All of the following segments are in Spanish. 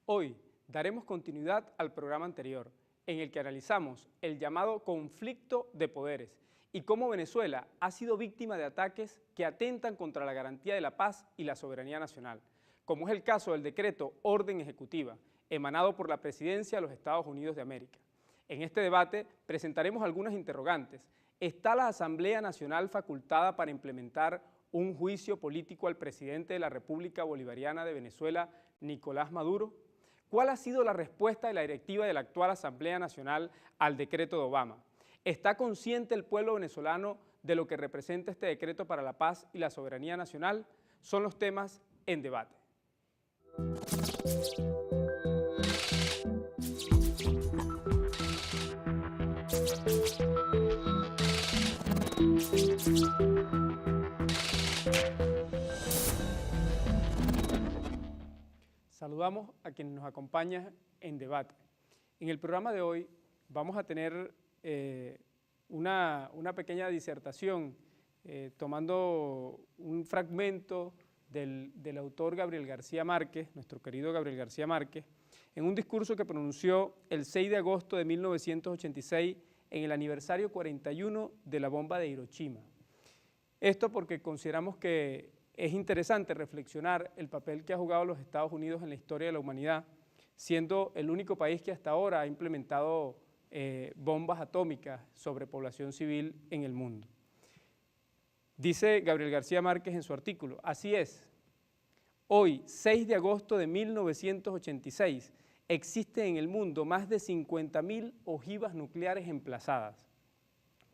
Hoy daremos continuidad al programa anterior, en el que analizamos el llamado conflicto de poderes y cómo Venezuela ha sido víctima de ataques que atentan contra la garantía de la paz y la soberanía nacional, como es el caso del decreto Orden Ejecutiva, emanado por la Presidencia de los Estados Unidos de América. En este debate presentaremos algunas interrogantes. ¿Está la Asamblea Nacional facultada para implementar un juicio político al presidente de la República Bolivariana de Venezuela, Nicolás Maduro? ¿Cuál ha sido la respuesta de la directiva de la actual Asamblea Nacional al decreto de Obama? ¿Está consciente el pueblo venezolano de lo que representa este decreto para la paz y la soberanía nacional? Son los temas en debate. Saludamos a quienes nos acompañan en debate. En el programa de hoy vamos a tener una pequeña disertación tomando un fragmento del autor Gabriel García Márquez, nuestro querido Gabriel García Márquez, en un discurso que pronunció el 6 de agosto de 1986 en el aniversario 41 de la bomba de Hiroshima. Esto porque consideramos que es interesante reflexionar el papel que ha jugado los Estados Unidos en la historia de la humanidad, siendo el único país que hasta ahora ha implementado bombas atómicas sobre población civil en el mundo. Dice Gabriel García Márquez en su artículo: así es, hoy, 6 de agosto de 1986, existen en el mundo más de 50.000 ojivas nucleares emplazadas.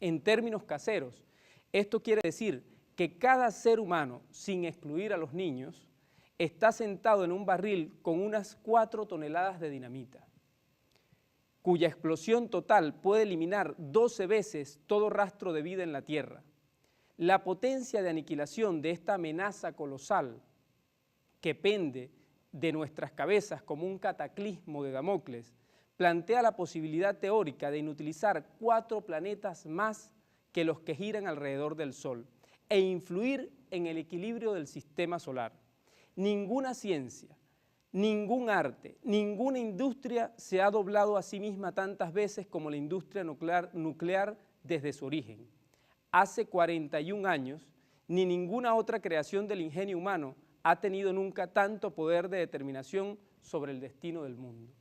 En términos caseros, esto quiere decir que cada ser humano, sin excluir a los niños, está sentado en un barril con unas 4 toneladas de dinamita, cuya explosión total puede eliminar 12 veces todo rastro de vida en la Tierra. La potencia de aniquilación de esta amenaza colosal que pende de nuestras cabezas como un cataclismo de Damocles plantea la posibilidad teórica de inutilizar 4 planetas más que los que giran alrededor del Sol e influir en el equilibrio del sistema solar. Ninguna ciencia, ningún arte, ninguna industria se ha doblado a sí misma tantas veces como la industria nuclear desde su origen. Hace 41 años, ni ninguna otra creación del ingenio humano ha tenido nunca tanto poder de determinación sobre el destino del mundo.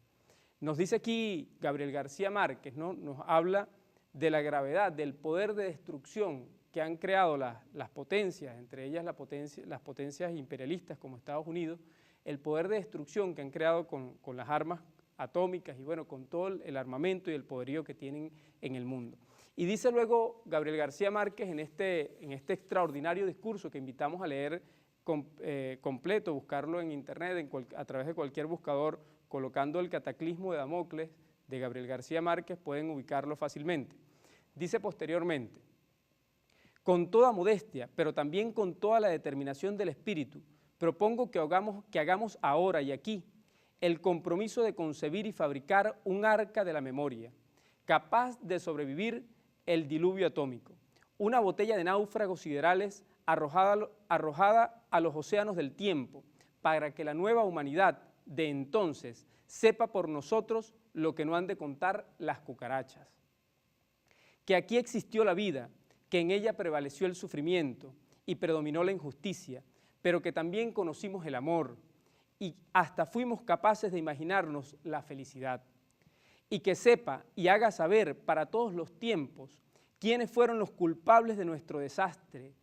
Nos dice aquí Gabriel García Márquez, ¿no? Nos habla de la gravedad, del poder de destrucción que han creado las potencias, entre ellas las potencias imperialistas como Estados Unidos, el poder de destrucción que han creado con las armas atómicas y bueno, con todo el armamento y el poderío que tienen en el mundo. Y dice luego Gabriel García Márquez en este extraordinario discurso que invitamos a leer completo, buscarlo en internet, a través de cualquier buscador, colocando el cataclismo de Damocles de Gabriel García Márquez, pueden ubicarlo fácilmente. Dice posteriormente: con toda modestia, pero también con toda la determinación del espíritu, propongo que hagamos ahora y aquí el compromiso de concebir y fabricar un arca de la memoria, capaz de sobrevivir el diluvio atómico, una botella de náufragos siderales arrojada a los océanos del tiempo, para que la nueva humanidad de entonces sepa por nosotros lo que no han de contar las cucarachas. Que aquí existió la vida, que en ella prevaleció el sufrimiento y predominó la injusticia, pero que también conocimos el amor y hasta fuimos capaces de imaginarnos la felicidad. Y que sepa y haga saber para todos los tiempos quiénes fueron los culpables de nuestro desastre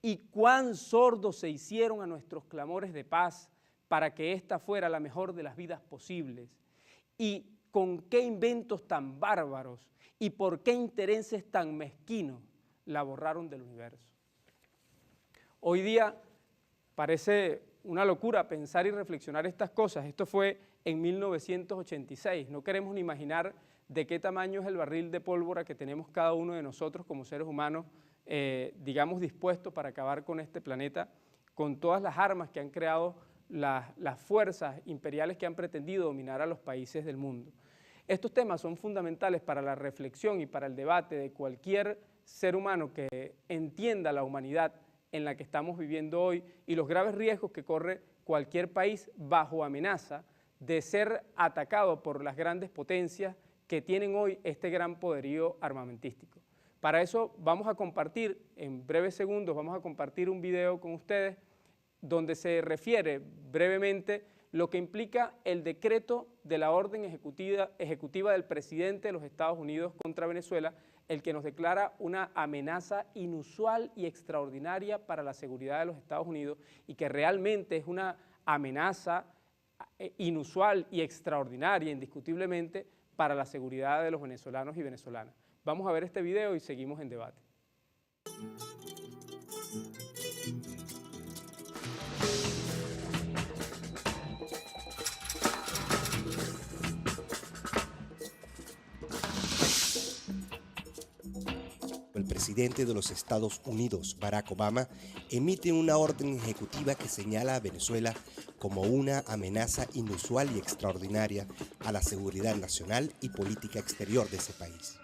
y cuán sordos se hicieron a nuestros clamores de paz para que ésta fuera la mejor de las vidas posibles, y con qué inventos tan bárbaros y por qué intereses tan mezquinos la borraron del universo. Hoy día parece una locura pensar y reflexionar estas cosas. Esto fue en 1986. No queremos ni imaginar de qué tamaño es el barril de pólvora que tenemos cada uno de nosotros como seres humanos, digamos, dispuestos para acabar con este planeta, con todas las armas que han creado las fuerzas imperiales que han pretendido dominar a los países del mundo. Estos temas son fundamentales para la reflexión y para el debate de cualquier ser humano que entienda la humanidad en la que estamos viviendo hoy y los graves riesgos que corre cualquier país bajo amenaza de ser atacado por las grandes potencias que tienen hoy este gran poderío armamentístico. Para eso vamos a compartir, en breves segundos, vamos a compartir un video con ustedes donde se refiere brevemente lo que implica el decreto de la orden ejecutiva del presidente de los Estados Unidos contra Venezuela, el que nos declara una amenaza inusual y extraordinaria para la seguridad de los Estados Unidos y que realmente es una amenaza inusual y extraordinaria, indiscutiblemente, para la seguridad de los venezolanos y venezolanas. Vamos a ver este video y seguimos en debate. El presidente de los Estados Unidos, Barack Obama, emite una orden ejecutiva que señala a Venezuela como una amenaza inusual y extraordinaria a la seguridad nacional y política exterior de ese país.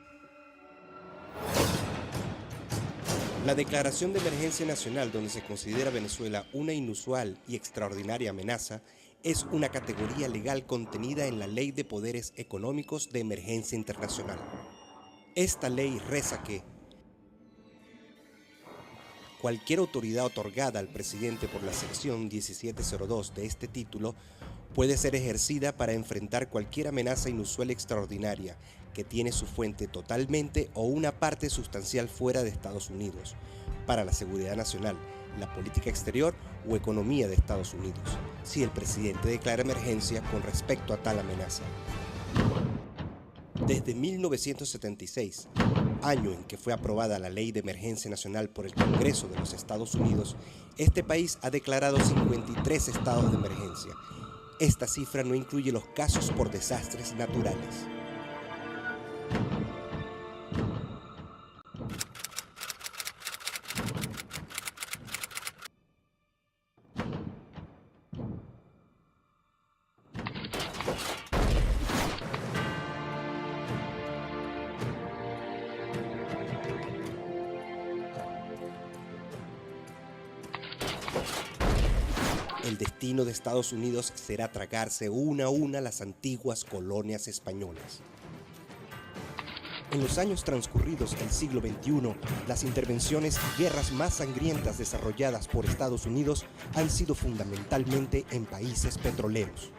La declaración de emergencia nacional, donde se considera a Venezuela una inusual y extraordinaria amenaza, es una categoría legal contenida en la Ley de Poderes Económicos de Emergencia Internacional. Esta ley reza que cualquier autoridad otorgada al presidente por la sección 1702 de este título puede ser ejercida para enfrentar cualquier amenaza inusual y extraordinaria que tiene su fuente totalmente o una parte sustancial fuera de Estados Unidos, para la seguridad nacional, la política exterior o economía de Estados Unidos, si el presidente declara emergencia con respecto a tal amenaza. Desde 1976, año en que fue aprobada la Ley de Emergencia Nacional por el Congreso de los Estados Unidos, este país ha declarado 53 estados de emergencia. Esta cifra no incluye los casos por desastres naturales. El destino de Estados Unidos será tragarse una a una las antiguas colonias españolas. En los años transcurridos del siglo XXI, las intervenciones y guerras más sangrientas desarrolladas por Estados Unidos han sido fundamentalmente en países petroleros.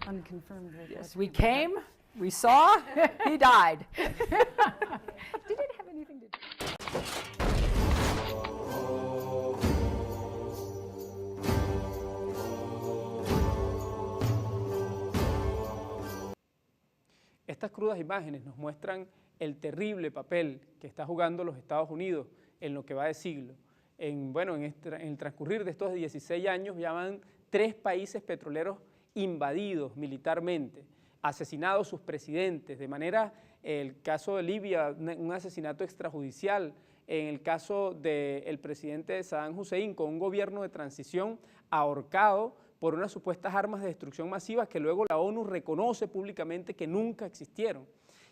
Unconfirmed. Yes, we came, we saw, he died. Did it have anything to do? Estas crudas imágenes nos muestran el terrible papel que está jugando los Estados Unidos en lo que va de siglo. En el transcurrir de estos 16 años ya van 3 países petroleros invadidos militarmente, asesinados sus presidentes, de manera, el caso de Libia, un asesinato extrajudicial, en el caso del presidente Saddam Hussein, con un gobierno de transición ahorcado por unas supuestas armas de destrucción masiva que luego la ONU reconoce públicamente que nunca existieron.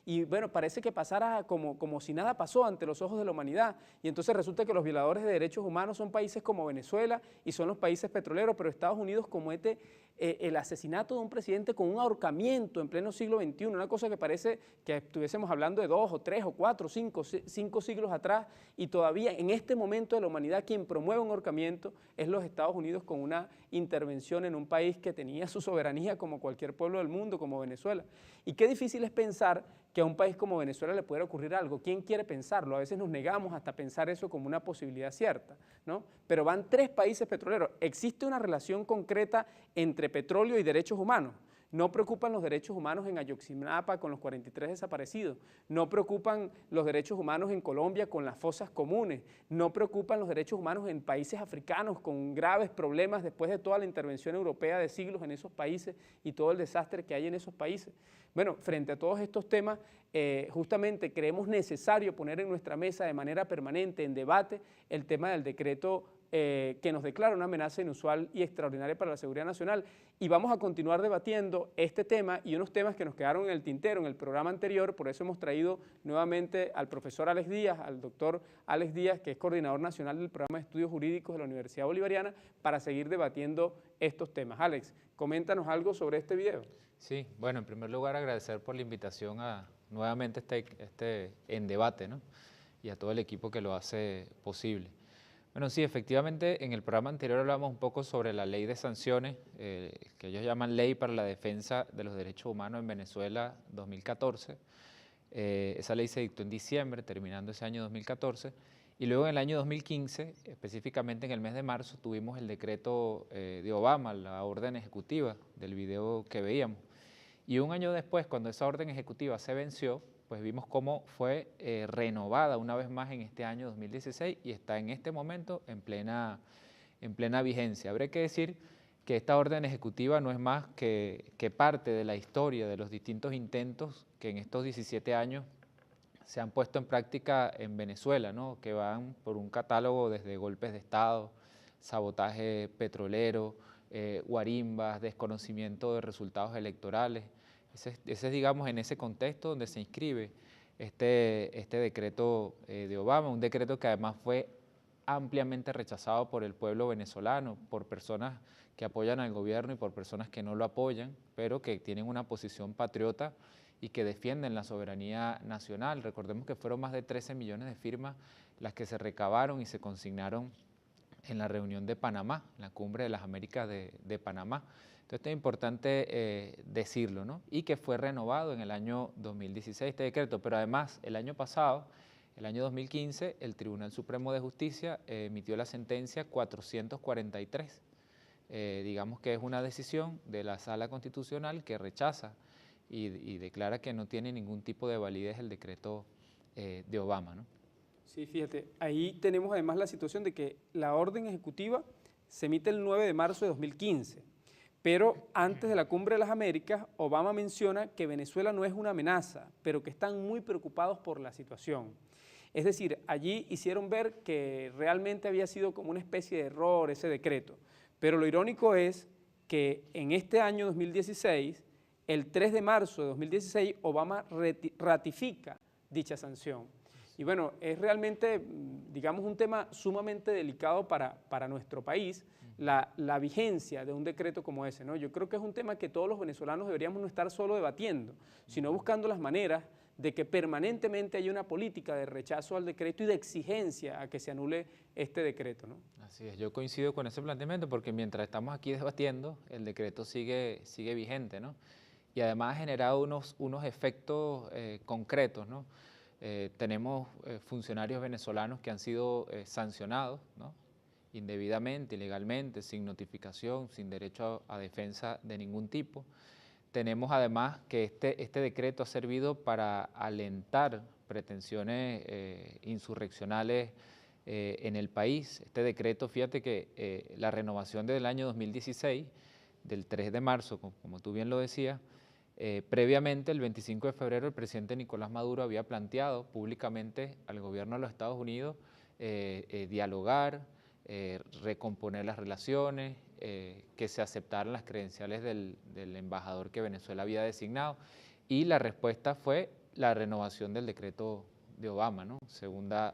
y bueno, parece que pasara como si nada pasó ante los ojos de la humanidad, y entonces resulta que los violadores de derechos humanos son países como Venezuela y son los países petroleros, pero Estados Unidos comete el asesinato de un presidente con un ahorcamiento en pleno siglo XXI, una cosa que parece que estuviésemos hablando de 2 o 3 o 4 o 5 siglos atrás, y todavía en este momento de la humanidad quien promueve un ahorcamiento es los Estados Unidos, con una intervención en un país que tenía su soberanía como cualquier pueblo del mundo, como Venezuela. Y qué difícil es pensar que a un país como Venezuela le pudiera ocurrir algo. ¿Quién quiere pensarlo? A veces nos negamos hasta pensar eso como una posibilidad cierta, ¿no? Pero van 3 países petroleros. ¿Existe una relación concreta entre petróleo y derechos humanos? No preocupan los derechos humanos en Ayotzinapa con los 43 desaparecidos, no preocupan los derechos humanos en Colombia con las fosas comunes, no preocupan los derechos humanos en países africanos con graves problemas después de toda la intervención europea de siglos en esos países y todo el desastre que hay en esos países. Bueno, frente a todos estos temas, justamente creemos necesario poner en nuestra mesa de manera permanente en debate el tema del decreto que nos declara una amenaza inusual y extraordinaria para la seguridad nacional, y vamos a continuar debatiendo este tema y unos temas que nos quedaron en el tintero en el programa anterior. Por eso hemos traído nuevamente al profesor Alex Díaz, al doctor Alex Díaz, que es coordinador nacional del programa de estudios jurídicos de la Universidad Bolivariana, para seguir debatiendo estos temas. Alex, coméntanos algo sobre este video. Sí, bueno, en primer lugar agradecer por la invitación a nuevamente este en debate, ¿no? Y a todo el equipo que lo hace posible. Bueno, sí, efectivamente, en el programa anterior hablamos un poco sobre la ley de sanciones, que ellos llaman Ley para la Defensa de los Derechos Humanos en Venezuela 2014. Esa ley se dictó en diciembre, terminando ese año 2014, y luego en el año 2015, específicamente en el mes de marzo, tuvimos el decreto de Obama, la orden ejecutiva del video que veíamos. Y un año después, cuando esa orden ejecutiva se venció, pues vimos cómo fue renovada una vez más en este año 2016 y está en este momento en plena vigencia. Habría que decir que esta orden ejecutiva no es más que parte de la historia de los distintos intentos que en estos 17 años se han puesto en práctica en Venezuela, ¿no? Que van por un catálogo desde golpes de Estado, sabotaje petrolero, guarimbas, desconocimiento de resultados electorales. Ese es, digamos, en ese contexto donde se inscribe este decreto de Obama, un decreto que además fue ampliamente rechazado por el pueblo venezolano, por personas que apoyan al gobierno y por personas que no lo apoyan, pero que tienen una posición patriota y que defienden la soberanía nacional. Recordemos que fueron más de 13 millones de firmas las que se recabaron y se consignaron en la reunión de Panamá, en la Cumbre de las Américas de Panamá. Entonces, esto es importante decirlo, ¿no? Y que fue renovado en el año 2016 este decreto, pero además el año pasado, el año 2015, el Tribunal Supremo de Justicia emitió la sentencia 443. Digamos que es una decisión de la Sala Constitucional que rechaza y declara que no tiene ningún tipo de validez el decreto de Obama, ¿no? Sí, fíjate, ahí tenemos además la situación de que la orden ejecutiva se emite el 9 de marzo de 2015, pero antes de la Cumbre de las Américas, Obama menciona que Venezuela no es una amenaza, pero que están muy preocupados por la situación. Es decir, allí hicieron ver que realmente había sido como una especie de error ese decreto, pero lo irónico es que en este año 2016, el 3 de marzo de 2016, Obama ratifica dicha sanción. Y bueno, es realmente, digamos, un tema sumamente delicado para nuestro país, la vigencia de un decreto como ese, ¿no? Yo creo que es un tema que todos los venezolanos deberíamos no estar solo debatiendo, sino buscando las maneras de que permanentemente haya una política de rechazo al decreto y de exigencia a que se anule este decreto, ¿no? Así es, yo coincido con ese planteamiento porque mientras estamos aquí debatiendo, el decreto sigue vigente, ¿no? Y además ha generado unos efectos concretos, ¿no? Tenemos funcionarios venezolanos que han sido sancionados, ¿no? Indebidamente, ilegalmente, sin notificación, sin derecho a defensa de ningún tipo. Tenemos además que este decreto ha servido para alentar pretensiones insurreccionales en el país. Este decreto, fíjate que la renovación del año 2016, del 3 de marzo, como tú bien lo decías, previamente, el 25 de febrero, el presidente Nicolás Maduro había planteado públicamente al gobierno de los Estados Unidos dialogar, recomponer las relaciones, que se aceptaran las credenciales del embajador que Venezuela había designado. Y la respuesta fue la renovación del decreto de Obama, ¿no? Segunda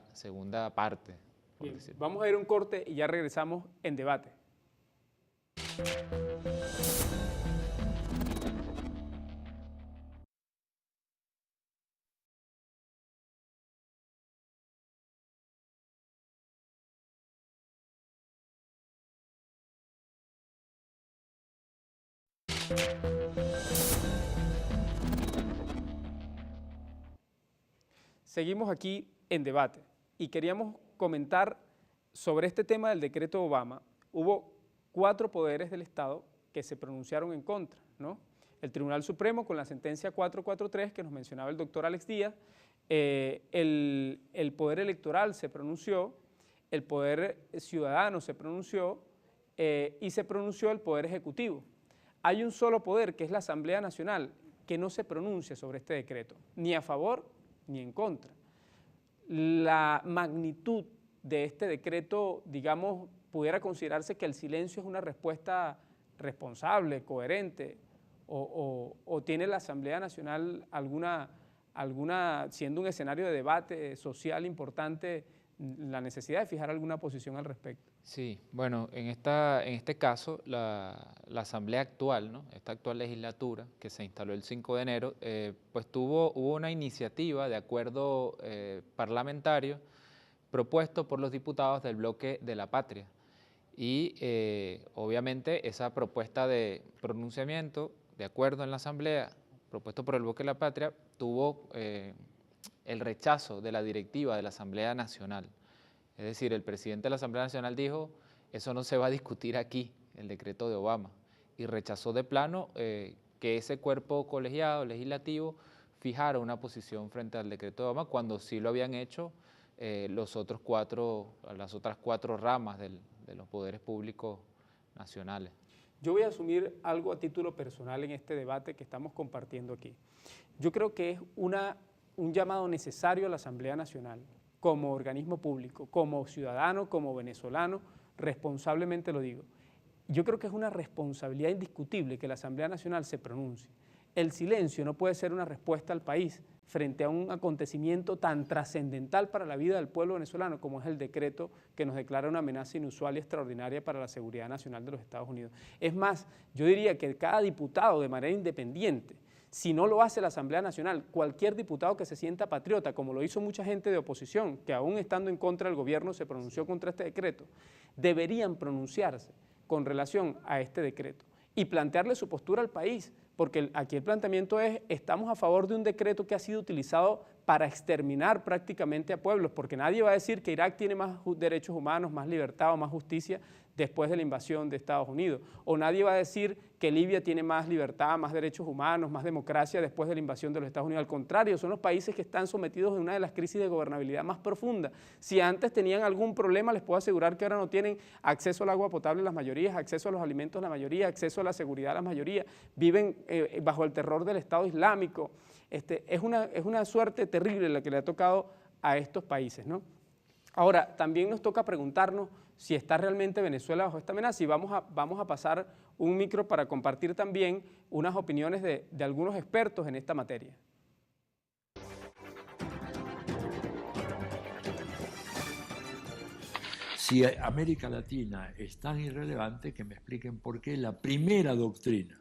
parte. Bien, vamos a ir a un corte y ya regresamos en debate. Seguimos aquí en debate y queríamos comentar sobre este tema del decreto Obama. Hubo 4 poderes del Estado que se pronunciaron en contra, ¿no? El Tribunal Supremo con la sentencia 443 que nos mencionaba el doctor Alex Díaz, el Poder Electoral se pronunció, el Poder Ciudadano se pronunció y se pronunció el Poder Ejecutivo. Hay un solo poder, que es la Asamblea Nacional, que no se pronuncia sobre este decreto, ni a favor ni en contra. La magnitud de este decreto, digamos, pudiera considerarse que el silencio es una respuesta responsable, coherente, o tiene la Asamblea Nacional siendo un escenario de debate social importante, la necesidad de fijar alguna posición al respecto. Sí, bueno, en este caso, la Asamblea actual, ¿no? Esta actual legislatura, que se instaló el 5 de enero, pues hubo una iniciativa de acuerdo parlamentario propuesto por los diputados del Bloque de la Patria. Y obviamente esa propuesta de pronunciamiento de acuerdo en la Asamblea, propuesto por el Bloque de la Patria, tuvo el rechazo de la directiva de la Asamblea Nacional. Es decir, el presidente de la Asamblea Nacional dijo, eso no se va a discutir aquí, el decreto de Obama, y rechazó de plano que ese cuerpo colegiado, legislativo, fijara una posición frente al decreto de Obama, cuando sí lo habían hecho las otras 4 ramas de los poderes públicos nacionales. Yo voy a asumir algo a título personal en este debate que estamos compartiendo aquí. Yo creo que es un llamado necesario a la Asamblea Nacional, como organismo público, como ciudadano, como venezolano, responsablemente lo digo. Yo creo que es una responsabilidad indiscutible que la Asamblea Nacional se pronuncie. El silencio no puede ser una respuesta al país frente a un acontecimiento tan trascendental para la vida del pueblo venezolano como es el decreto que nos declara una amenaza inusual y extraordinaria para la seguridad nacional de los Estados Unidos. Es más, yo diría que cada diputado de manera independiente, si no lo hace la Asamblea Nacional, cualquier diputado que se sienta patriota, como lo hizo mucha gente de oposición, que aún estando en contra del gobierno se pronunció contra este decreto, deberían pronunciarse con relación a este decreto y plantearle su postura al país, porque aquí el planteamiento es, estamos a favor de un decreto que ha sido utilizado para exterminar prácticamente a pueblos, porque nadie va a decir que Irak tiene más derechos humanos, más libertad o más justicia después de la invasión de Estados Unidos, o nadie va a decir que Libia tiene más libertad, más derechos humanos, más democracia después de la invasión de los Estados Unidos. Al contrario, son los países que están sometidos a una de las crisis de gobernabilidad más profundas. Si antes tenían algún problema, les puedo asegurar que ahora no tienen acceso al agua potable las mayorías, acceso a los alimentos la mayoría, acceso a la seguridad la mayoría, viven bajo el terror del Estado Islámico. Es una suerte terrible la que le ha tocado a estos países, ¿no? Ahora, también nos toca preguntarnos si está realmente Venezuela bajo esta amenaza y vamos a pasar un micro para compartir también unas opiniones de algunos expertos en esta materia. Si América Latina es tan irrelevante, que me expliquen por qué la primera doctrina,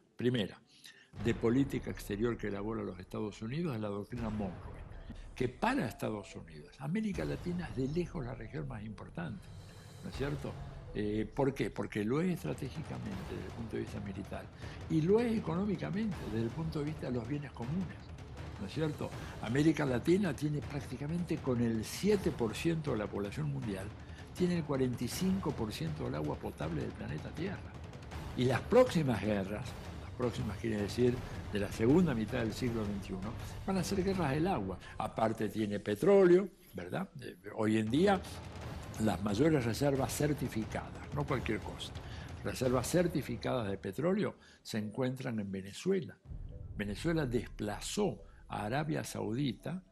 de política exterior que elabora los Estados Unidos es la doctrina Monroe, que para Estados Unidos, América Latina es de lejos la región más importante, ¿no es cierto? ¿Por qué? Porque lo es estratégicamente desde el punto de vista militar y lo es económicamente desde el punto de vista de los bienes comunes, ¿no es cierto? América Latina tiene prácticamente con el 7% de la población mundial, tiene el 45% del agua potable del planeta Tierra. Y las próximas guerras, quiere decir de la segunda mitad del siglo XXI, van a ser guerras del agua. Aparte tiene petróleo, ¿verdad? Hoy en día las mayores reservas certificadas, no cualquier cosa, reservas certificadas de petróleo se encuentran en Venezuela. Venezuela desplazó a Arabia Saudita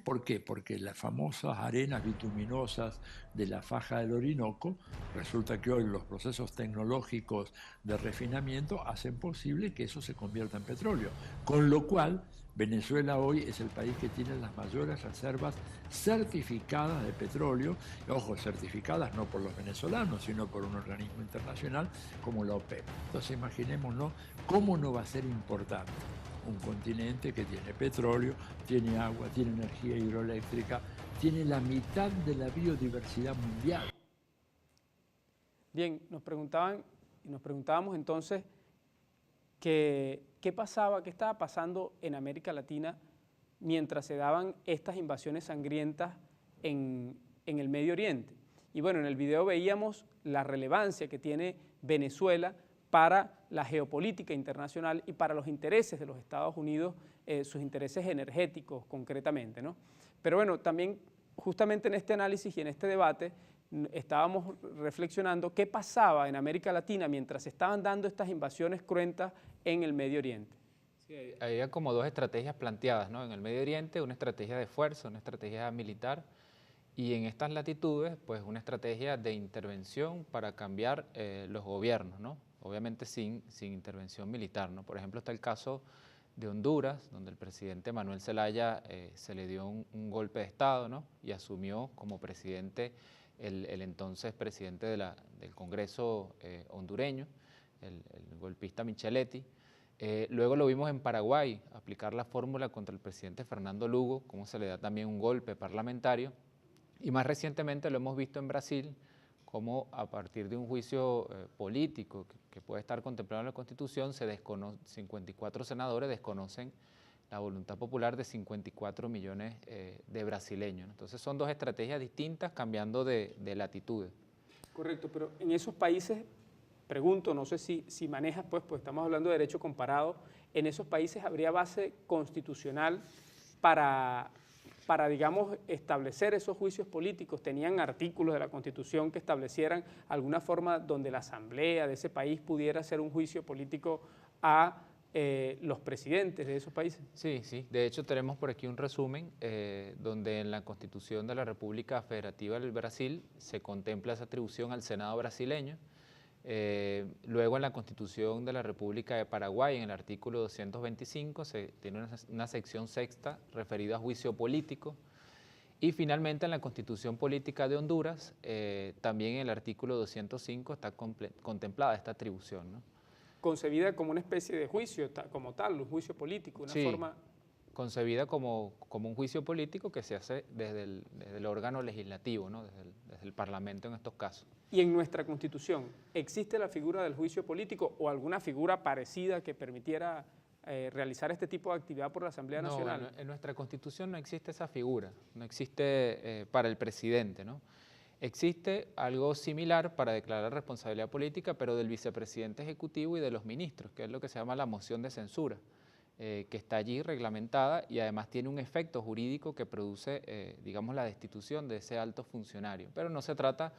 ¿Por qué? Porque las famosas arenas bituminosas de la faja del Orinoco, resulta que hoy los procesos tecnológicos de refinamiento hacen posible que eso se convierta en petróleo. Con lo cual, Venezuela hoy es el país que tiene las mayores reservas certificadas de petróleo, ojo, certificadas no por los venezolanos, sino por un organismo internacional como la OPEP. Entonces imaginémonos cómo no va a ser importante un continente que tiene petróleo, tiene agua, tiene energía hidroeléctrica, tiene la mitad de la biodiversidad mundial. Bien, nos preguntábamos entonces qué pasaba, qué estaba pasando en América Latina mientras se daban estas invasiones sangrientas en el Medio Oriente. Y bueno, en el video veíamos la relevancia que tiene Venezuela para la geopolítica internacional y para los intereses de los Estados Unidos, sus intereses energéticos concretamente, ¿no? Pero bueno, también justamente en este análisis y en este debate estábamos reflexionando qué pasaba en América Latina mientras se estaban dando estas invasiones cruentas en el Medio Oriente. Sí, había como dos estrategias planteadas, ¿no? En el Medio Oriente, una estrategia de fuerza, una estrategia militar, y en estas latitudes, pues una estrategia de intervención para cambiar los gobiernos, ¿no? Obviamente sin intervención militar, ¿no? Por ejemplo, está el caso de Honduras, donde el presidente Manuel Zelaya se le dio un golpe de Estado, ¿no? Y asumió como presidente el entonces presidente del Congreso hondureño, el golpista Micheletti. Luego lo vimos en Paraguay, aplicar la fórmula contra el presidente Fernando Lugo, como se le da también un golpe parlamentario. Y más recientemente lo hemos visto en Brasil, como a partir de un juicio político que puede estar contemplado en la Constitución, 54 senadores desconocen la voluntad popular de 54 millones de brasileños. Entonces son dos estrategias distintas cambiando de latitudes. Correcto, pero en esos países, pregunto, no sé si manejas, pues estamos hablando de derecho comparado, en esos países habría base constitucional para digamos, establecer esos juicios políticos. Tenían artículos de la Constitución que establecieran alguna forma donde la asamblea de ese país pudiera hacer un juicio político a los presidentes de esos países. Sí, sí. De hecho, tenemos por aquí un resumen donde en la Constitución de la República Federativa del Brasil se contempla esa atribución al Senado brasileño. Luego en la Constitución de la República de Paraguay, en el artículo 225, se tiene una sección sexta referida a juicio político. Y finalmente en la Constitución Política de Honduras, también en el artículo 205 está contemplada esta atribución, ¿no? Concebida como una especie de juicio, como tal, un juicio político, una forma... concebida como un juicio político que se hace desde el órgano legislativo, ¿no? desde el Parlamento en estos casos. ¿Y en nuestra Constitución existe la figura del juicio político o alguna figura parecida que permitiera realizar este tipo de actividad por la Asamblea Nacional? No, en nuestra Constitución no existe esa figura, no existe para el presidente, ¿no? Existe algo similar para declarar responsabilidad política, pero del vicepresidente ejecutivo y de los ministros, que es lo que se llama la moción de censura, que está allí reglamentada y además tiene un efecto jurídico que produce, digamos, la destitución de ese alto funcionario. Pero no se trata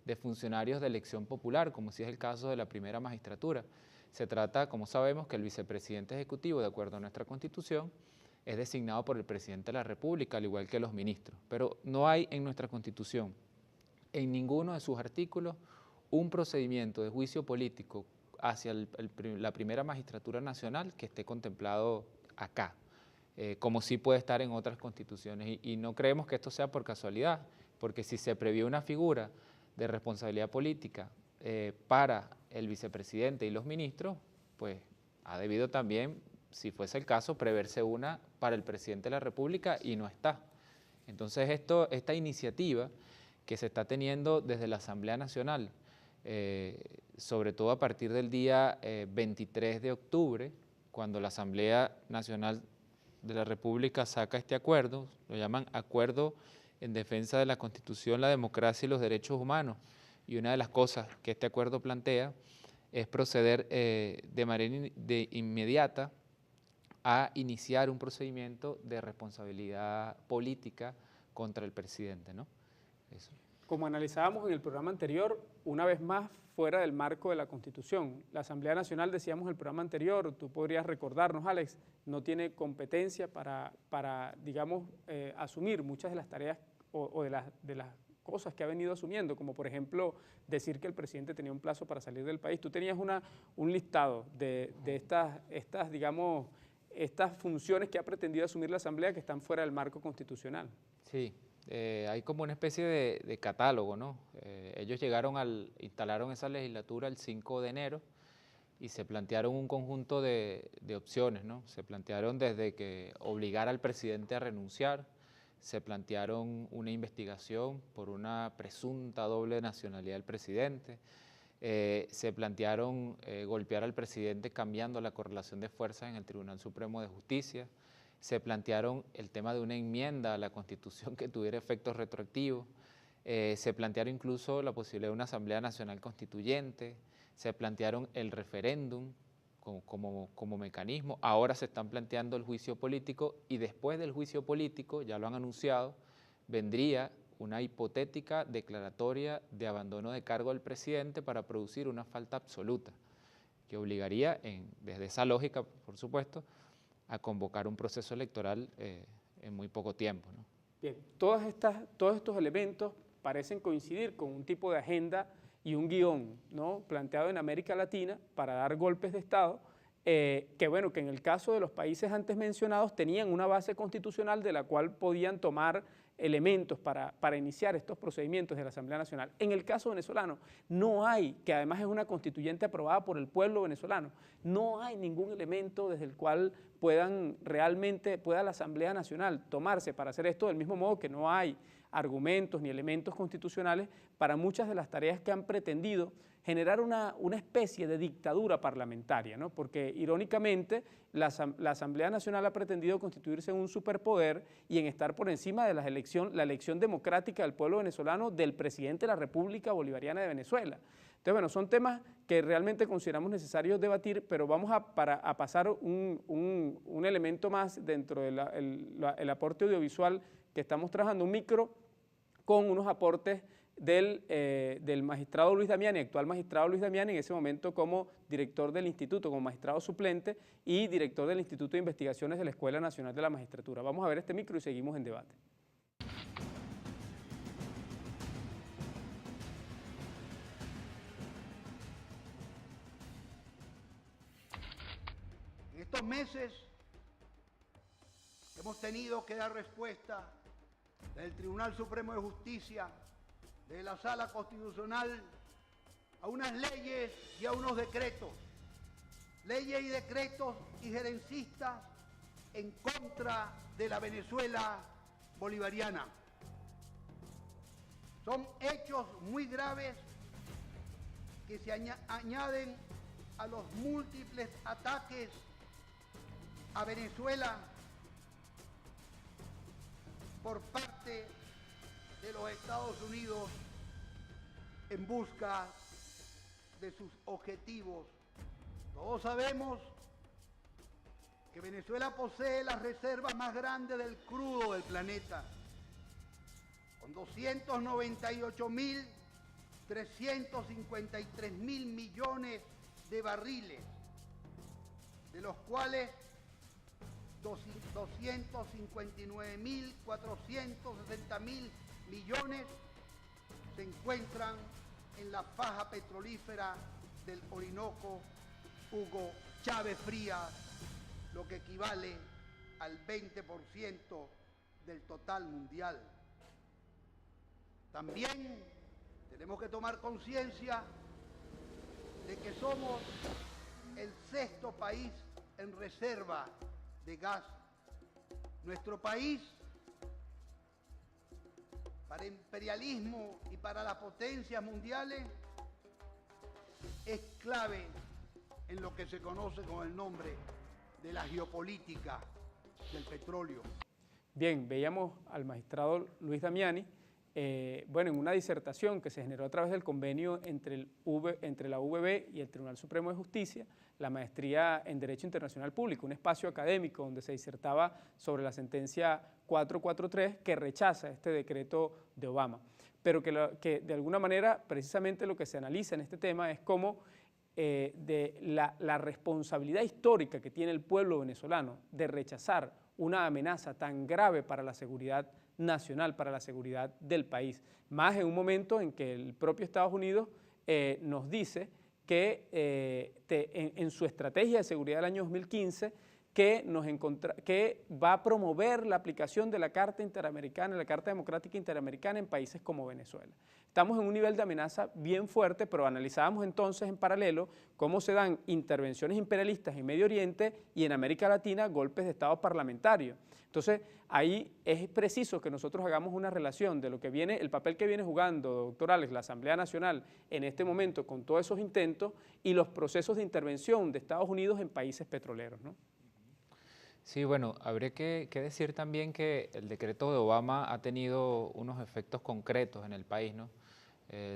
de funcionarios de elección popular, como si es el caso de la primera magistratura. Se trata, como sabemos, que el vicepresidente ejecutivo, de acuerdo a nuestra Constitución, es designado por el presidente de la República, al igual que los ministros. Pero no hay en nuestra Constitución, en ninguno de sus artículos, un procedimiento de juicio político hacia la primera magistratura nacional que esté contemplado acá, como sí puede estar en otras constituciones. Y no creemos que esto sea por casualidad, porque si se previó una figura de responsabilidad política para el vicepresidente y los ministros, pues ha debido también, si fuese el caso, preverse una para el presidente de la República y no está. Entonces esta iniciativa que se está teniendo desde la Asamblea Nacional, sobre todo a partir del día 23 de octubre, cuando la Asamblea Nacional de la República saca este acuerdo, lo llaman Acuerdo en Defensa de la Constitución, la Democracia y los Derechos Humanos, y una de las cosas que este acuerdo plantea es proceder de manera inmediata a iniciar un procedimiento de responsabilidad política contra el presidente, ¿no? Eso. Como analizábamos en el programa anterior, una vez más fuera del marco de la Constitución. La Asamblea Nacional, decíamos en el programa anterior, tú podrías recordarnos, Alex, no tiene competencia para digamos, asumir muchas de las tareas o de las cosas que ha venido asumiendo, como por ejemplo decir que el presidente tenía un plazo para salir del país. Tú tenías un listado de estas, digamos, estas funciones que ha pretendido asumir la Asamblea que están fuera del marco constitucional. Sí, hay como una especie de catálogo, ¿no? Ellos instalaron esa legislatura el 5 de enero y se plantearon un conjunto de opciones, ¿no? Se plantearon desde que obligar al presidente a renunciar, se plantearon una investigación por una presunta doble nacionalidad del presidente, se plantearon golpear al presidente cambiando la correlación de fuerzas en el Tribunal Supremo de Justicia, se plantearon el tema de una enmienda a la Constitución que tuviera efectos retroactivos, se plantearon incluso la posibilidad de una Asamblea Nacional Constituyente, se plantearon el referéndum como mecanismo, ahora se están planteando el juicio político y después del juicio político, ya lo han anunciado, vendría una hipotética declaratoria de abandono de cargo del presidente para producir una falta absoluta, que obligaría, desde esa lógica, por supuesto, a convocar un proceso electoral en muy poco tiempo, ¿no? Bien, todos estos elementos parecen coincidir con un tipo de agenda y un guión, ¿no?, planteado en América Latina para dar golpes de Estado, que bueno, que en el caso de los países antes mencionados tenían una base constitucional de la cual podían tomar elementos para iniciar estos procedimientos de la Asamblea Nacional. En el caso venezolano no hay, que además es una constituyente aprobada por el pueblo venezolano, no hay ningún elemento desde el cual pueda la Asamblea Nacional tomarse para hacer esto, del mismo modo que no hay argumentos ni elementos constitucionales para muchas de las tareas que han pretendido generar una especie de dictadura parlamentaria, ¿no? Porque irónicamente la Asamblea Nacional ha pretendido constituirse en un superpoder y en estar por encima de la elección democrática del pueblo venezolano del presidente de la República Bolivariana de Venezuela. Entonces, bueno, son temas que realmente consideramos necesarios debatir, pero vamos a pasar un elemento más dentro del aporte audiovisual que estamos trabajando, un micro con unos aportes del magistrado Luis Damiani, actual magistrado Luis Damiani, en ese momento como director del instituto, como magistrado suplente y director del Instituto de Investigaciones de la Escuela Nacional de la Magistratura. Vamos a ver este micro y seguimos en debate. En estos meses hemos tenido que dar respuesta del Tribunal Supremo de Justicia, de la Sala Constitucional, a unas leyes y a unos decretos, leyes y decretos injerencistas en contra de la Venezuela bolivariana. Son hechos muy graves que se añaden a los múltiples ataques a Venezuela por parte de los Estados Unidos en busca de sus objetivos. Todos sabemos que Venezuela posee las reservas más grandes del crudo del planeta, con 298.353.000 millones de barriles, de los cuales 259.460.000 millones se encuentran en la faja petrolífera del Orinoco Hugo Chávez Frías, lo que equivale al 20% del total mundial. También tenemos que tomar conciencia de que somos el sexto país en reserva de gas. Nuestro país, para imperialismo y para las potencias mundiales, es clave en lo que se conoce con el nombre de la geopolítica del petróleo. Bien, veíamos al magistrado Luis Damiani bueno, en una disertación que se generó a través del convenio entre la UVB y el Tribunal Supremo de Justicia, la maestría en Derecho Internacional Público, un espacio académico donde se disertaba sobre la sentencia 443 que rechaza este decreto de Obama, pero que de alguna manera precisamente lo que se analiza en este tema es cómo de la responsabilidad histórica que tiene el pueblo venezolano de rechazar una amenaza tan grave para la seguridad nacional, para la seguridad del país, más en un momento en que el propio Estados Unidos nos dice que en su estrategia de seguridad del año 2015 que va a promover la aplicación de la Carta Interamericana, la Carta Democrática Interamericana en países como Venezuela. Estamos en un nivel de amenaza bien fuerte, pero analizábamos entonces en paralelo cómo se dan intervenciones imperialistas en Medio Oriente y en América Latina golpes de Estado parlamentario. Entonces, ahí es preciso que nosotros hagamos una relación de lo que viene, el papel que viene jugando, doctor Alex, la Asamblea Nacional en este momento con todos esos intentos y los procesos de intervención de Estados Unidos en países petroleros, ¿no? Sí, bueno, habría que decir también que el decreto de Obama ha tenido unos efectos concretos en el país, ¿no?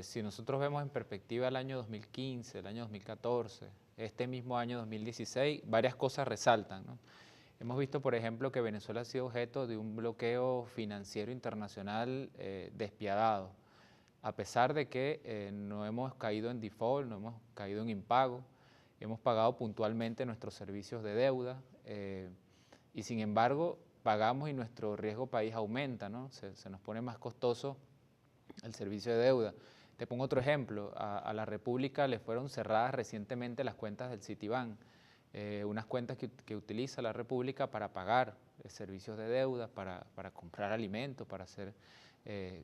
Si nosotros vemos en perspectiva el año 2015, el año 2014, este mismo año 2016, varias cosas resaltan, ¿no? Hemos visto, por ejemplo, que Venezuela ha sido objeto de un bloqueo financiero internacional despiadado, a pesar de que no hemos caído en default, no hemos caído en impago, hemos pagado puntualmente nuestros servicios de deuda, y sin embargo pagamos y nuestro riesgo país aumenta, ¿no? Se nos pone más costoso el servicio de deuda. Te pongo otro ejemplo, a la República le fueron cerradas recientemente las cuentas del Citibank, unas cuentas que utiliza la República para pagar servicios de deuda, para comprar alimentos, para hacer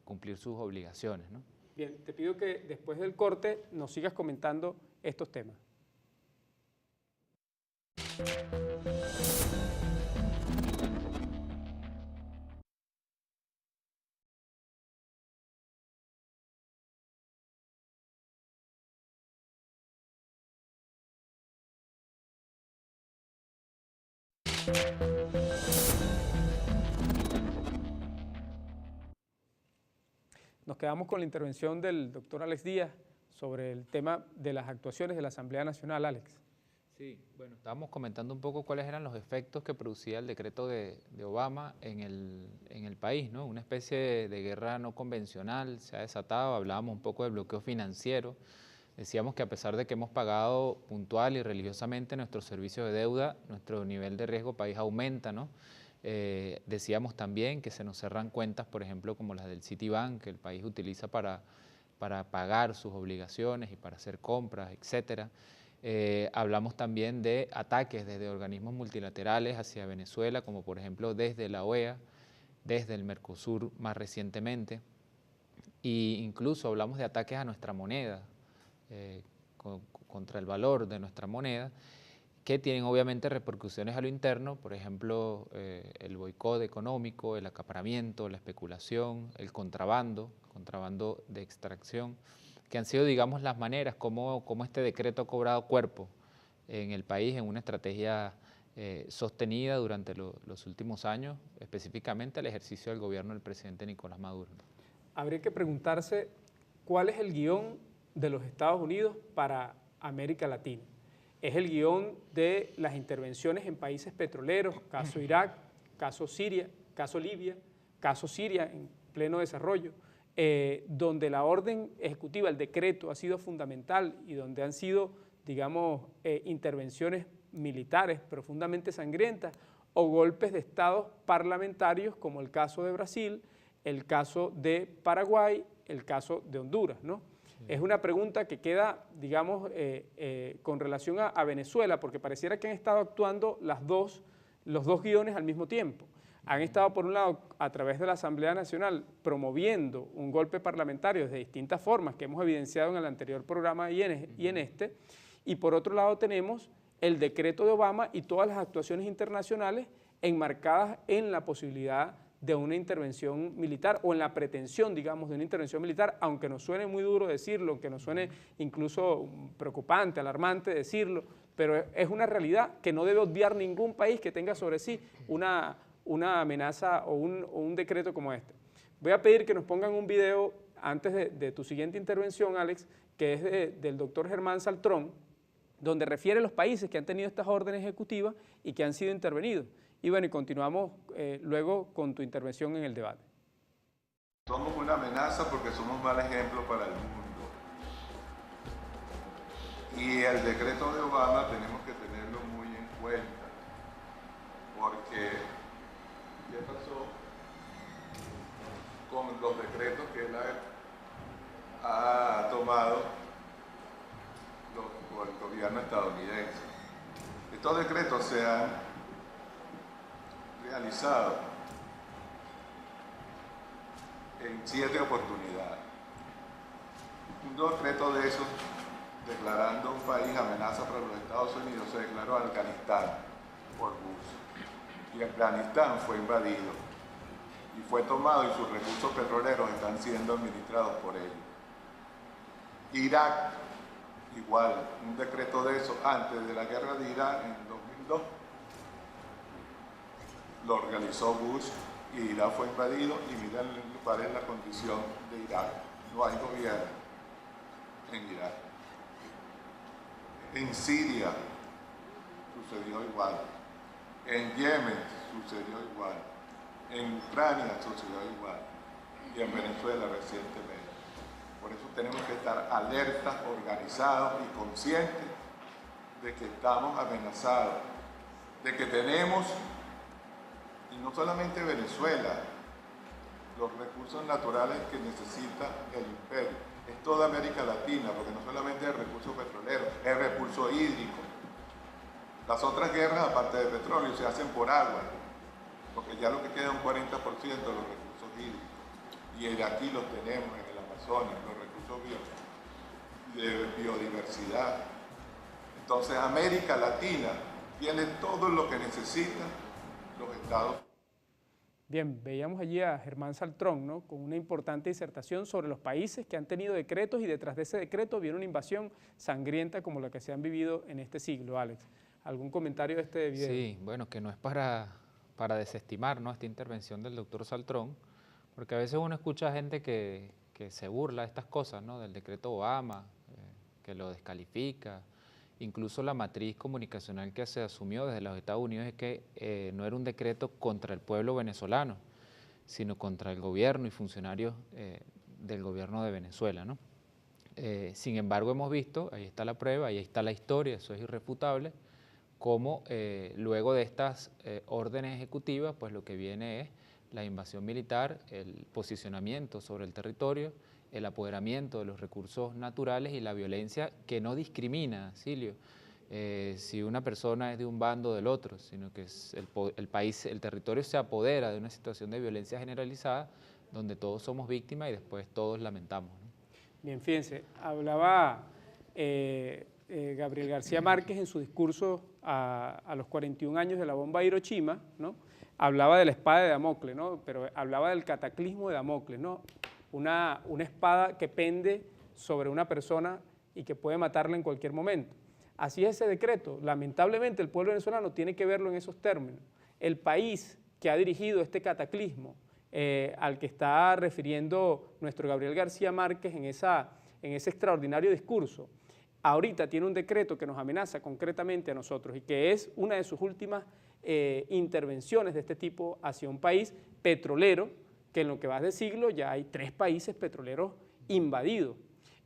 cumplir sus obligaciones, ¿no? Bien, te pido que después del corte nos sigas comentando estos temas. Nos quedamos con la intervención del doctor Alex Díaz sobre el tema de las actuaciones de la Asamblea Nacional. Alex. Sí, bueno, estábamos comentando un poco cuáles eran los efectos que producía el decreto de Obama en el país, ¿no? Una especie de guerra no convencional se ha desatado, hablábamos un poco de bloqueo financiero, decíamos que a pesar de que hemos pagado puntual y religiosamente nuestros servicios de deuda, nuestro nivel de riesgo país aumenta, ¿no? Decíamos también que se nos cerran cuentas, por ejemplo, como las del Citibank, que el país utiliza para pagar sus obligaciones y para hacer compras, etcétera. Hablamos también de ataques desde organismos multilaterales hacia Venezuela, como por ejemplo desde la OEA, desde el Mercosur más recientemente, e incluso hablamos de ataques a nuestra moneda, contra el valor de nuestra moneda, que tienen obviamente repercusiones a lo interno, por ejemplo, el boicot económico, el acaparamiento, la especulación, el contrabando de extracción, que han sido, digamos, las maneras como este decreto ha cobrado cuerpo en el país en una estrategia sostenida durante los últimos años, específicamente el ejercicio del gobierno del presidente Nicolás Maduro. Habría que preguntarse cuál es el guión de los Estados Unidos para América Latina. Es el guión de las intervenciones en países petroleros, caso Irak, caso Siria, caso Libia, caso Siria en pleno desarrollo, donde la orden ejecutiva, el decreto ha sido fundamental y donde han sido, digamos, intervenciones militares profundamente sangrientas o golpes de estados parlamentarios como el caso de Brasil, el caso de Paraguay, el caso de Honduras, ¿no? Sí. Es una pregunta que queda, digamos, con relación a Venezuela, porque pareciera que han estado actuando los dos guiones al mismo tiempo. Han estado, por un lado, a través de la Asamblea Nacional, promoviendo un golpe parlamentario de distintas formas que hemos evidenciado en el anterior programa y en este, y por otro lado tenemos el decreto de Obama y todas las actuaciones internacionales enmarcadas en la posibilidad de una intervención militar o en la pretensión, digamos, de una intervención militar, aunque nos suene muy duro decirlo, aunque nos suene incluso preocupante, alarmante decirlo, pero es una realidad que no debe obviar ningún país que tenga sobre sí una amenaza o un decreto como este. Voy a pedir que nos pongan un video antes de tu siguiente intervención, Alex, que es del doctor Germán Saltrón, donde refiere los países que han tenido estas órdenes ejecutivas y que han sido intervenidos. Y bueno, y continuamos luego con tu intervención en el debate. Somos una amenaza porque somos mal ejemplo para el mundo. Y el decreto de Obama tenemos que tenerlo muy en cuenta, porque ¿qué pasó con los decretos que él ha tomado por el gobierno estadounidense? Estos decretos se han realizado en 7 oportunidades. Un decreto de esos, declarando un país amenaza para los Estados Unidos, se declaró Afganistán por Bush. Y Afganistán fue invadido y fue tomado, y sus recursos petroleros están siendo administrados por ellos. Irak, igual, un decreto de eso antes de la guerra de Irak en 2002, lo organizó Bush y Irak fue invadido, y miren cuál es la condición de Irak. No hay gobierno en Irak. En Siria sucedió igual. En Yemen sucedió igual. En Ucrania sucedió igual. Y en Venezuela recientemente. Por eso tenemos que estar alertas, organizados y conscientes de que estamos amenazados, de que tenemos, y no solamente Venezuela, los recursos naturales que necesita el imperio. Es toda América Latina, porque no solamente el recurso petrolero, es el recurso hídrico. Las otras guerras, aparte de petróleo, se hacen por agua, porque ya lo que queda es un 40% de los recursos hídricos. Y aquí los tenemos en el Amazonas, los recursos de biodiversidad. Entonces, América Latina tiene todo lo que necesitan los Estados Unidos. Bien, veíamos allí a Germán Saltrón, ¿no?, con una importante disertación sobre los países que han tenido decretos, y detrás de ese decreto viene una invasión sangrienta como la que se han vivido en este siglo. Alex, ¿algún comentario de este video? Sí, bueno, que no es para desestimar, ¿no?, esta intervención del doctor Saltrón, porque a veces uno escucha gente que se burla de estas cosas, ¿no?, del decreto Obama, que lo descalifica. Incluso la matriz comunicacional que se asumió desde los Estados Unidos es que no era un decreto contra el pueblo venezolano, sino contra el gobierno y funcionarios del gobierno de Venezuela, ¿no? Sin embargo, hemos visto, ahí está la prueba, ahí está la historia, eso es irrefutable, cómo luego de estas órdenes ejecutivas, pues lo que viene es la invasión militar, el posicionamiento sobre el territorio, el apoderamiento de los recursos naturales y la violencia que no discrimina, Silvio, si una persona es de un bando o del otro, sino que el país, el territorio se apodera de una situación de violencia generalizada donde todos somos víctimas y después todos lamentamos, ¿no? Bien, fíjense, hablaba Gabriel García Márquez en su discurso a los 41 años de la bomba de Hiroshima, ¿no? Hablaba de la espada de Damocles, ¿no?, pero hablaba del cataclismo de Damocles, ¿no?, una espada que pende sobre una persona y que puede matarla en cualquier momento. Así es ese decreto. Lamentablemente el pueblo venezolano tiene que verlo en esos términos. El país que ha dirigido este cataclismo al que está refiriendo nuestro Gabriel García Márquez en ese extraordinario discurso, ahorita tiene un decreto que nos amenaza concretamente a nosotros y que es una de sus últimas intervenciones de este tipo hacia un país petrolero, que en lo que va de siglo ya hay 3 países petroleros invadidos.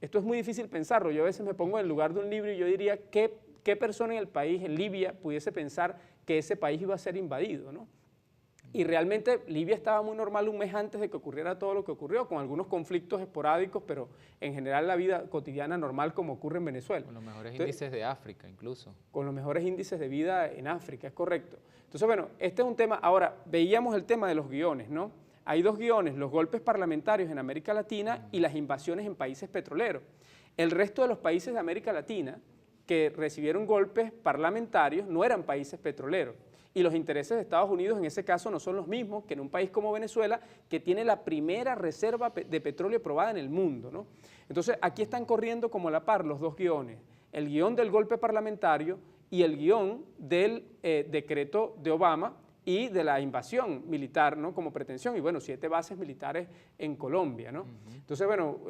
Esto es muy difícil pensarlo. Yo a veces me pongo en el lugar de un libro y yo diría, ¿qué persona en el país, en Libia, pudiese pensar que ese país iba a ser invadido, ¿no? Y realmente Libia estaba muy normal un mes antes de que ocurriera todo lo que ocurrió, con algunos conflictos esporádicos, pero en general la vida cotidiana normal como ocurre en Venezuela. Con los mejores índices de África incluso. Con los mejores índices de vida en África, es correcto. Entonces, bueno, este es un tema. Ahora, veíamos el tema de los guiones, ¿no? Hay 2 guiones, los golpes parlamentarios en América Latina y las invasiones en países petroleros. El resto de los países de América Latina que recibieron golpes parlamentarios no eran países petroleros. Y los intereses de Estados Unidos en ese caso no son los mismos que en un país como Venezuela, que tiene la primera reserva de petróleo probada en el mundo, ¿no? Entonces, aquí están corriendo como a la par los 2 guiones, el guión del golpe parlamentario y el guión del decreto de Obama, y de la invasión militar, ¿no?, como pretensión, y bueno, 7 bases militares en Colombia, ¿no? Entonces, bueno,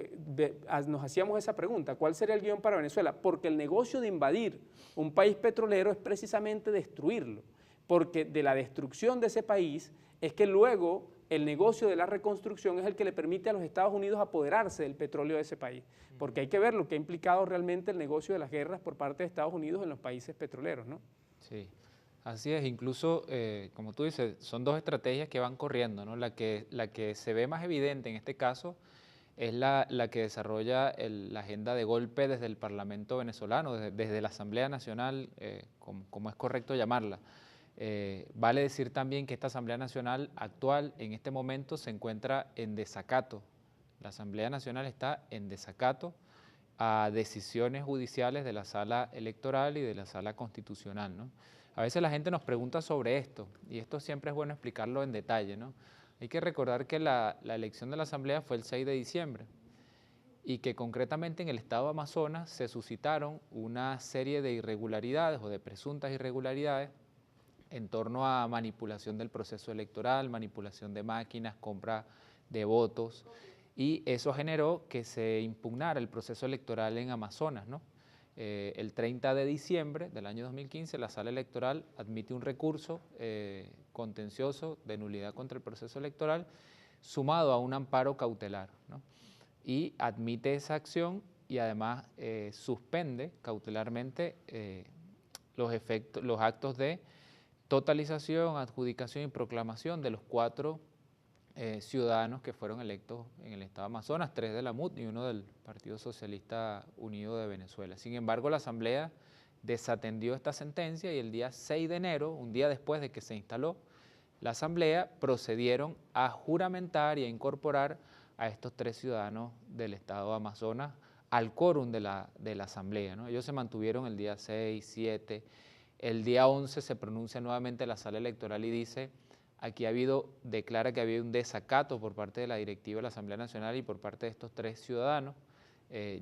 nos hacíamos esa pregunta, ¿cuál sería el guión para Venezuela? Porque el negocio de invadir un país petrolero es precisamente destruirlo, porque de la destrucción de ese país es que luego el negocio de la reconstrucción es el que le permite a los Estados Unidos apoderarse del petróleo de ese país, porque hay que ver lo que ha implicado realmente el negocio de las guerras por parte de Estados Unidos en los países petroleros, ¿no? Sí. Así es, incluso, como tú dices, son 2 estrategias que van corriendo, ¿no? La que se ve más evidente en este caso es la que desarrolla la agenda de golpe desde el Parlamento venezolano, desde la Asamblea Nacional, como es correcto llamarla. Vale decir también que esta Asamblea Nacional actual en este momento se encuentra en desacato. La Asamblea Nacional está en desacato a decisiones judiciales de la Sala Electoral y de la Sala Constitucional, ¿no? A veces la gente nos pregunta sobre esto, y esto siempre es bueno explicarlo en detalle, ¿no? Hay que recordar que la elección de la Asamblea fue el 6 de diciembre y que concretamente en el estado de Amazonas se suscitaron una serie de irregularidades o de presuntas irregularidades en torno a manipulación del proceso electoral, manipulación de máquinas, compra de votos, y eso generó que se impugnara el proceso electoral en Amazonas, ¿no? El 30 de diciembre del año 2015, la Sala Electoral admite un recurso contencioso de nulidad contra el proceso electoral, sumado a un amparo cautelar, ¿no? Y admite esa acción y además suspende cautelarmente los actos de totalización, adjudicación y proclamación de los 4 ciudadanos que fueron electos en el estado de Amazonas, 3 de la MUT y 1 del Partido Socialista Unido de Venezuela. Sin embargo, la Asamblea desatendió esta sentencia y el día 6 de enero, un día después de que se instaló la Asamblea, procedieron a juramentar y a incorporar a estos 3 ciudadanos del estado de Amazonas al quórum de la Asamblea, ¿no? Ellos se mantuvieron el día 6, 7, el día 11 se pronuncia nuevamente la Sala Electoral y dice: aquí declara que ha habido un desacato por parte de la directiva de la Asamblea Nacional y por parte de estos 3 ciudadanos,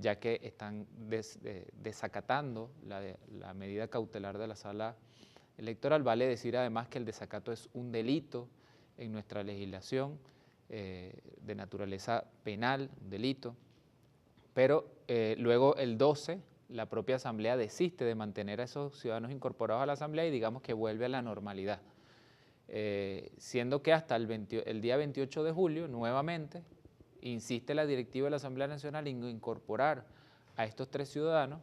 ya que están desacatando la medida cautelar de la Sala Electoral. Vale decir además que el desacato es un delito en nuestra legislación de naturaleza penal, un delito, pero luego el 12 la propia Asamblea desiste de mantener a esos ciudadanos incorporados a la Asamblea y digamos que vuelve a la normalidad. Siendo que hasta el día 28 de julio, nuevamente, insiste la directiva de la Asamblea Nacional en incorporar a estos 3 ciudadanos,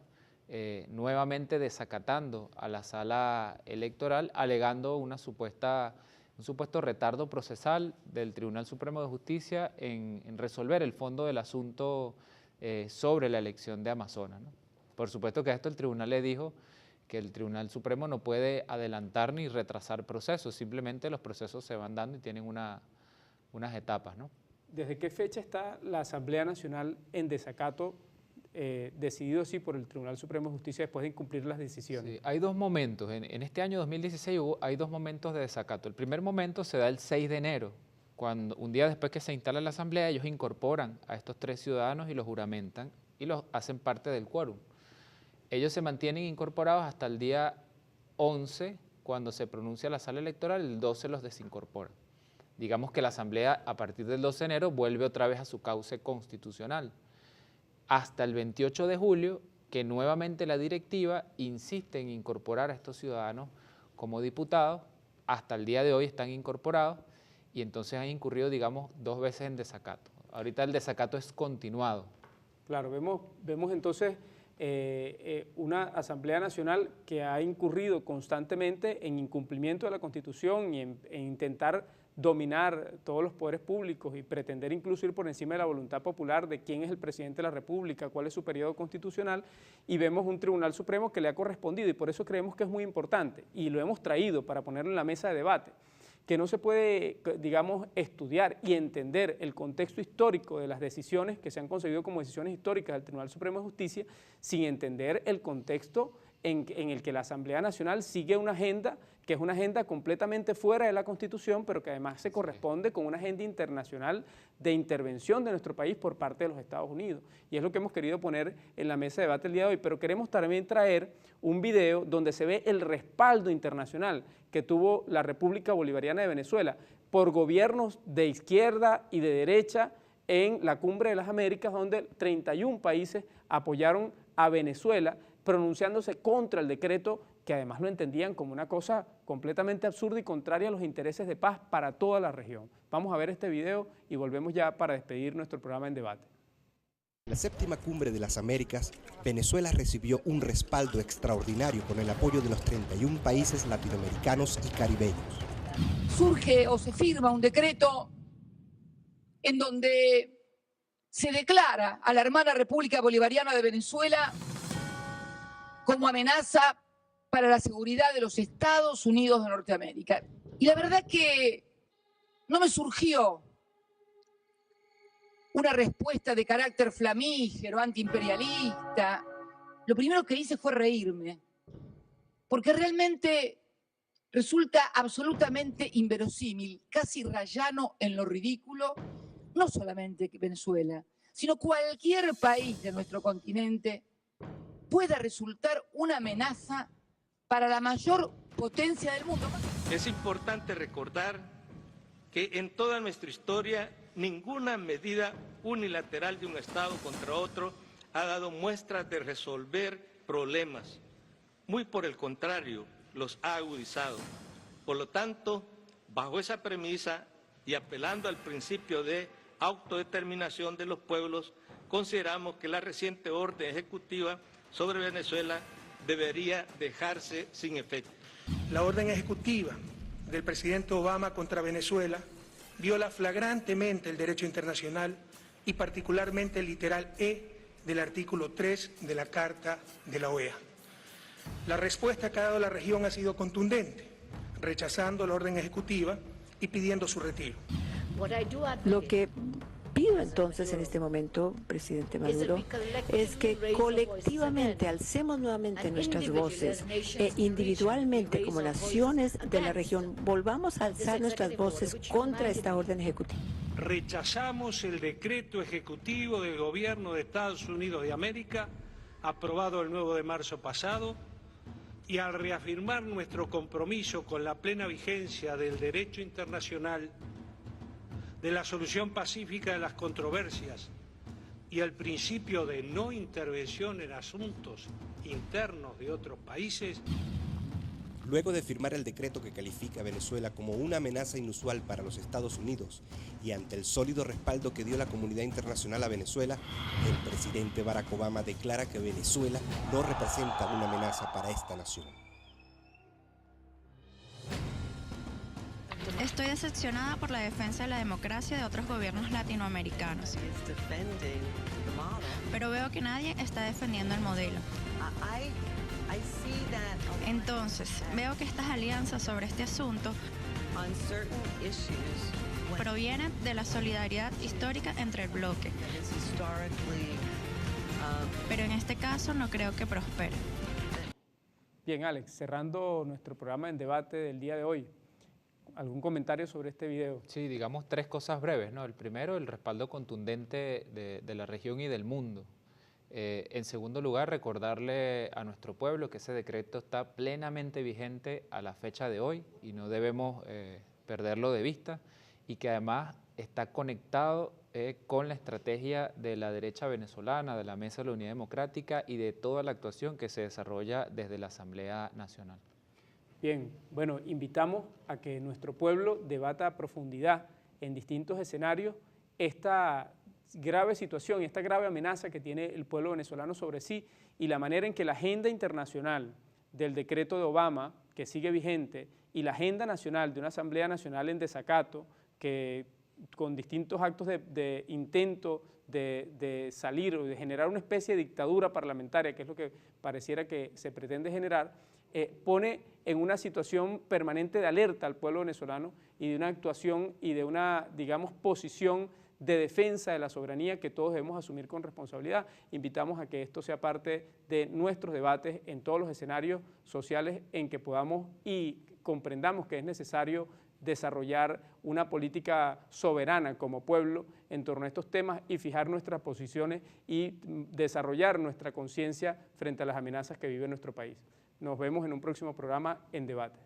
nuevamente desacatando a la Sala Electoral, alegando un supuesto retardo procesal del Tribunal Supremo de Justicia en resolver el fondo del asunto sobre la elección de Amazonas, ¿no? Por supuesto que a esto el tribunal le dijo que el Tribunal Supremo no puede adelantar ni retrasar procesos, simplemente los procesos se van dando y tienen unas etapas, ¿no? ¿Desde qué fecha está la Asamblea Nacional en desacato, decidido así por el Tribunal Supremo de Justicia después de incumplir las decisiones? Sí, hay 2 momentos, en este año 2016 hay 2 momentos de desacato. El primer momento se da el 6 de enero, cuando un día después que se instala la Asamblea, ellos incorporan a estos 3 ciudadanos y los juramentan y los hacen parte del quórum. Ellos se mantienen incorporados hasta el día 11, cuando se pronuncia la Sala Electoral, el 12 los desincorpora. Digamos que la Asamblea, a partir del 12 de enero, vuelve otra vez a su cauce constitucional. Hasta el 28 de julio, que nuevamente la directiva insiste en incorporar a estos ciudadanos como diputados, hasta el día de hoy están incorporados y entonces han incurrido, digamos, 2 veces en desacato. Ahorita el desacato es continuado. Claro, vemos entonces una Asamblea Nacional que ha incurrido constantemente en incumplimiento de la Constitución y en intentar dominar todos los poderes públicos y pretender incluso ir por encima de la voluntad popular de quién es el presidente de la República, cuál es su periodo constitucional, y vemos un Tribunal Supremo que le ha correspondido, y por eso creemos que es muy importante, y lo hemos traído para ponerlo en la mesa de debate, que no se puede, digamos, estudiar y entender el contexto histórico de las decisiones que se han concebido como decisiones históricas del Tribunal Supremo de Justicia sin entender el contexto en el que la Asamblea Nacional sigue una agenda que es una agenda completamente fuera de la Constitución, pero que además se corresponde con una agenda internacional de intervención de nuestro país por parte de los Estados Unidos. Y es lo que hemos querido poner en la mesa de debate el día de hoy, pero queremos también traer un video donde se ve el respaldo internacional que tuvo la República Bolivariana de Venezuela por gobiernos de izquierda y de derecha en la Cumbre de las Américas, donde 31 países apoyaron a Venezuela, pronunciándose contra el decreto, que además lo entendían como una cosa completamente absurda y contraria a los intereses de paz para toda la región. Vamos a ver este video y volvemos ya para despedir nuestro programa en debate. En la séptima Cumbre de las Américas, Venezuela recibió un respaldo extraordinario con el apoyo de los 31 países latinoamericanos y caribeños. Surge o se firma un decreto en donde se declara a la hermana República Bolivariana de Venezuela como amenaza para la seguridad de los Estados Unidos de Norteamérica. Y la verdad que no me surgió una respuesta de carácter flamígero, antiimperialista. Lo primero que hice fue reírme, porque realmente resulta absolutamente inverosímil, casi rayano en lo ridículo, no solamente que Venezuela, sino cualquier país de nuestro continente pueda resultar una amenaza para la mayor potencia del mundo. Es importante recordar que en toda nuestra historia ninguna medida unilateral de un Estado contra otro ha dado muestras de resolver problemas. Muy por el contrario, los ha agudizado. Por lo tanto, bajo esa premisa y apelando al principio de autodeterminación de los pueblos, consideramos que la reciente orden ejecutiva sobre Venezuela debería dejarse sin efecto. La orden ejecutiva del presidente Obama contra Venezuela viola flagrantemente el derecho internacional y particularmente el literal E del artículo 3 de la Carta de la OEA. La respuesta que ha dado la región ha sido contundente, rechazando la orden ejecutiva y pidiendo su retiro. Lo que pido entonces en este momento, presidente Maduro, es que colectivamente alcemos nuevamente nuestras voces e individualmente como naciones de la región volvamos a alzar nuestras voces contra esta orden ejecutiva. Rechazamos el decreto ejecutivo del gobierno de Estados Unidos de América, aprobado el 9 de marzo pasado, y al reafirmar nuestro compromiso con la plena vigencia del derecho internacional, de la solución pacífica de las controversias y el principio de no intervención en asuntos internos de otros países. Luego de firmar el decreto que califica a Venezuela como una amenaza inusual para los Estados Unidos y ante el sólido respaldo que dio la comunidad internacional a Venezuela, el presidente Barack Obama declara que Venezuela no representa una amenaza para esta nación. Estoy decepcionada por la defensa de la democracia de otros gobiernos latinoamericanos. Pero veo que nadie está defendiendo el modelo. Entonces, veo que estas alianzas sobre este asunto provienen de la solidaridad histórica entre el bloque. Pero en este caso no creo que prospere. Bien, Alex, cerrando nuestro programa en debate del día de hoy, ¿algún comentario sobre este video? Sí, digamos tres cosas breves, ¿no? El primero, el respaldo contundente de la región y del mundo. En segundo lugar, recordarle a nuestro pueblo que ese decreto está plenamente vigente a la fecha de hoy y no debemos perderlo de vista, y que además está conectado con la estrategia de la derecha venezolana, de la Mesa de la Unidad Democrática y de toda la actuación que se desarrolla desde la Asamblea Nacional. Bien, bueno, invitamos a que nuestro pueblo debata a profundidad en distintos escenarios esta grave situación y esta grave amenaza que tiene el pueblo venezolano sobre sí y la manera en que la agenda internacional del decreto de Obama, que sigue vigente, y la agenda nacional de una Asamblea Nacional en desacato, que con distintos actos de intento de salir o de generar una especie de dictadura parlamentaria, que es lo que pareciera que se pretende generar, pone en una situación permanente de alerta al pueblo venezolano y de una actuación y de una, digamos, posición de defensa de la soberanía que todos debemos asumir con responsabilidad. Invitamos a que esto sea parte de nuestros debates en todos los escenarios sociales en que podamos y comprendamos que es necesario desarrollar una política soberana como pueblo en torno a estos temas y fijar nuestras posiciones y desarrollar nuestra conciencia frente a las amenazas que vive nuestro país. Nos vemos en un próximo programa en Debate.